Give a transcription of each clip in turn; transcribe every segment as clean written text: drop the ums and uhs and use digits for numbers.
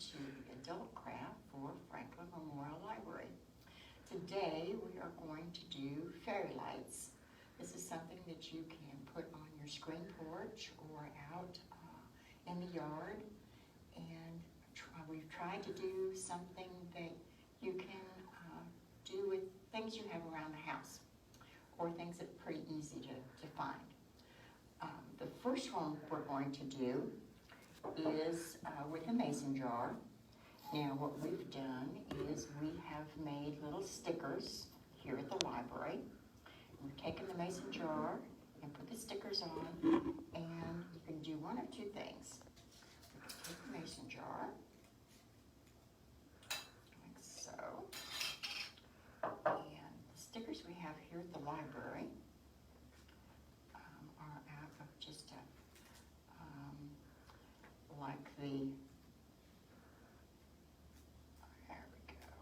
to Adult Craft for Franklin Memorial Library. Today we are going to do fairy lights. This is something that you can put on your screen porch or out in the yard, and we've tried to do something that you can do with things you have around the house or things that are pretty easy to find. The first one we're going to do is with a mason jar. Now what we've done is we have made little stickers here at the library. We've taken the mason jar and put the stickers on, and you can do one of two things. You can take the mason jar, like so, and the stickers we have here at the library are out of just like the, there we go,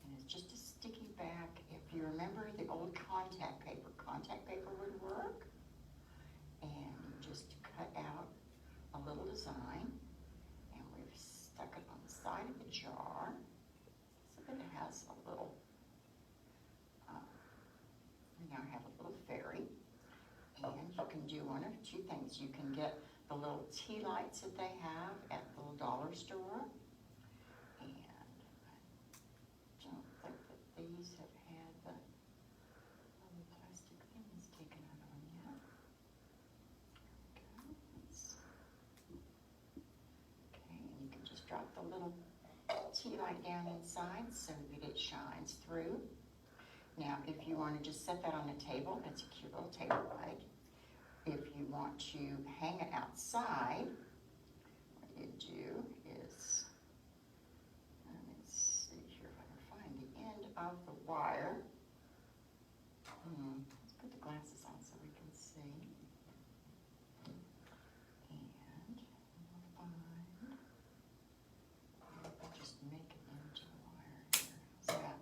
and it's just a sticky back. If you remember the old contact paper would work, and you just cut out a little design, and we've stuck it on the side of the jar so that it has a little, we now have a little fairy. And you can do one of two things. You can get the little tea lights that they have at the little dollar store. And I don't think that these have had the little plastic things taken out of them yet. Okay, and you can just drop the little tea light down inside so that it shines through. Now, if you want to just set that on a table, that's a cute little table light. If you want to hang it outside, what you do is, let me see here if I can find the end of the wire. Let's put the glasses on so we can see. And we'll find, I'll just make it into the wire here. How's that?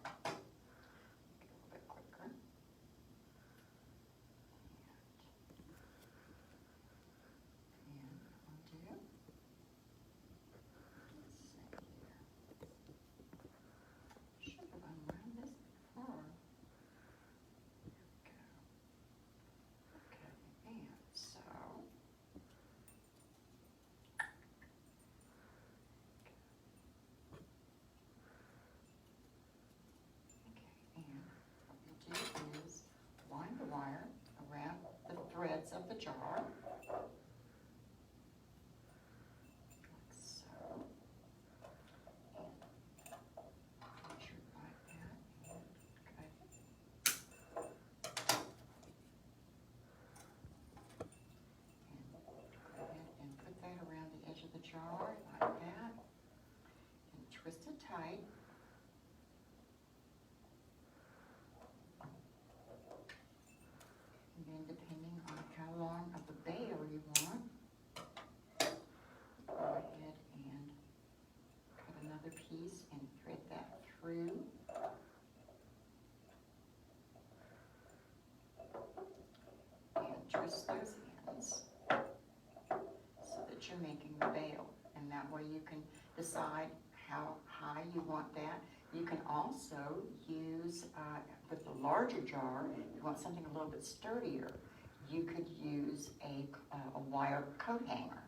Wire around the threads of the jar, like so, and put your like that, and cut it, and go ahead and put that around the edge of the jar like that, and twist it tight. And then depending on how long of the bail you want, go ahead and cut another piece and thread that through. And twist those ends so that you're making the bail. And that way you can decide how high you want that. You can also use, with the larger jar, if you want something a little bit sturdier, you could use a wire coat hanger.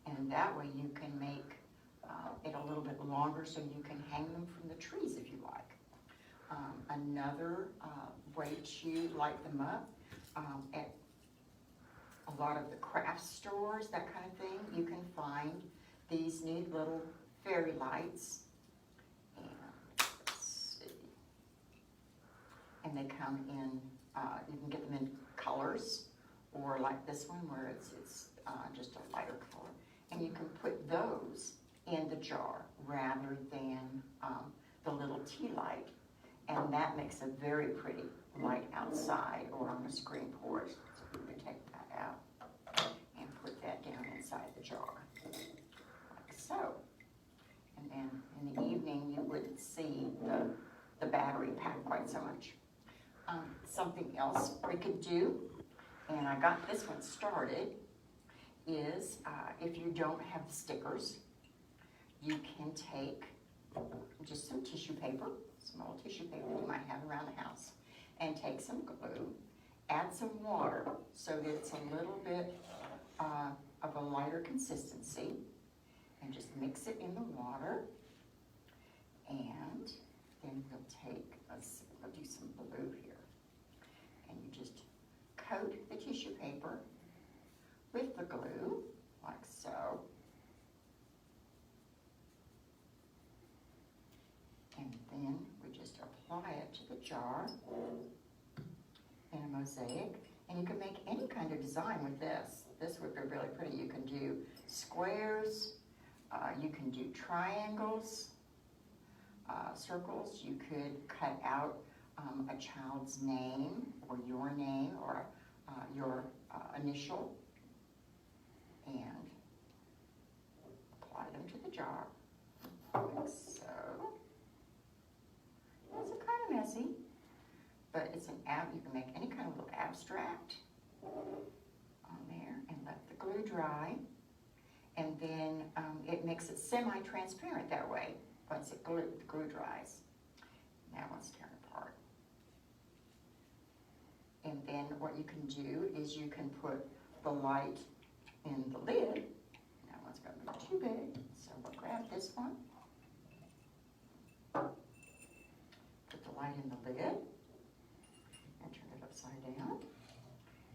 And that way you can make it a little bit longer so you can hang them from the trees if you like. Another way to light them up, at a lot of the craft stores, that kind of thing, you can find these neat little fairy lights. And they come in, you can get them in colors, or like this one where it's just a lighter color. And you can put those in the jar rather than the little tea light. And that makes a very pretty light outside or on the screen porch. So you can take that out and put that down inside the jar, like so. And then in the evening, you wouldn't see the battery pack quite so much. Something else we could do, and I got this one started, is if you don't have stickers, you can take just some tissue paper, some old tissue paper you might have around the house, and take some glue, add some water so that it's a little bit of a lighter consistency, and just mix it in the water. And then we'll do some blue here. And you just coat the tissue paper with the glue, like so. And then we just apply it to the jar in a mosaic. And you can make any kind of design with this. This would be really pretty. You can do squares, you can do triangles, circles. You could cut out a child's name or your name or your initial and apply them to the jar, like so. It's kind of messy, but it's you can make any kind of little abstract on there and let the glue dry, and then it makes it semi-transparent that way once the glue dries. Now let's tear it apart. And then what you can do is you can put the light in the lid. Now it's going to be too big, so we'll grab this one. Put the light in the lid and turn it upside down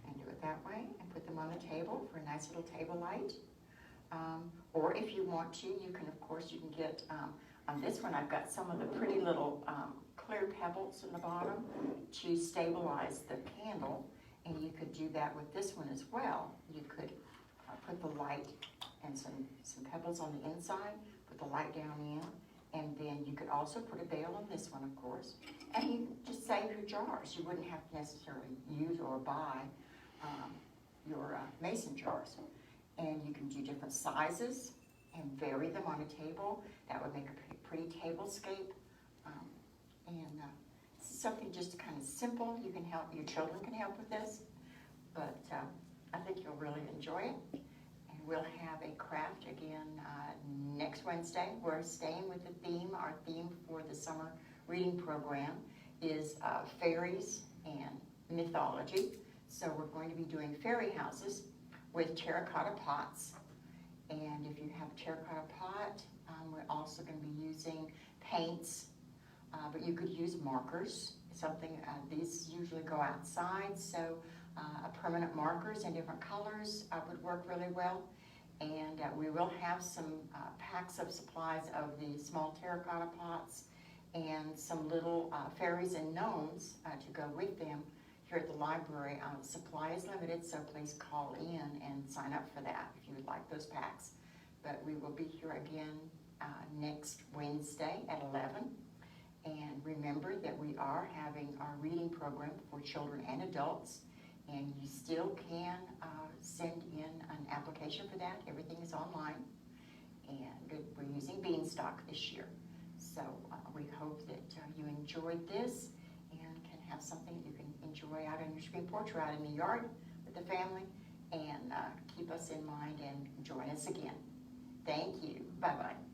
and do it that way and put them on the table for a nice little table light. Or if you want to, you can, of course, you can get, on this one I've got some of the pretty little clear pebbles in the bottom to stabilize the candle, and you could do that with this one as well. You could put the light and some pebbles on the inside, put the light down in, and then you could also put a veil on this one, of course, and you just save your jars. You wouldn't have to necessarily use or buy your mason jars. And you can do different sizes and vary them on a table. That would make a pretty tablescape. Something just kind of simple. You can help, your children can help with this, but I think you'll really enjoy it. And we'll have a craft again next Wednesday. We're staying with the theme. Our theme for the summer reading program is fairies and mythology. So we're going to be doing fairy houses with terracotta pots. And if you have a terracotta pot, we're also going to be using paints, but you could use markers. These usually go outside, so permanent markers in different colors would work really well. And we will have some packs of supplies of the small terracotta pots and some little fairies and gnomes to go with them here at the library. Supply is limited, so please call in and sign up for that if you would like those packs. But we will be here again next Wednesday at 11. And remember that we are having our reading program for children and adults, and you still can send in an application for that. Everything is online, and we're using Beanstalk this year. So we hope that you enjoyed this and can have something you can enjoy out on your screen porch or out in the yard with the family, and keep us in mind and join us again. Thank you. Bye-bye.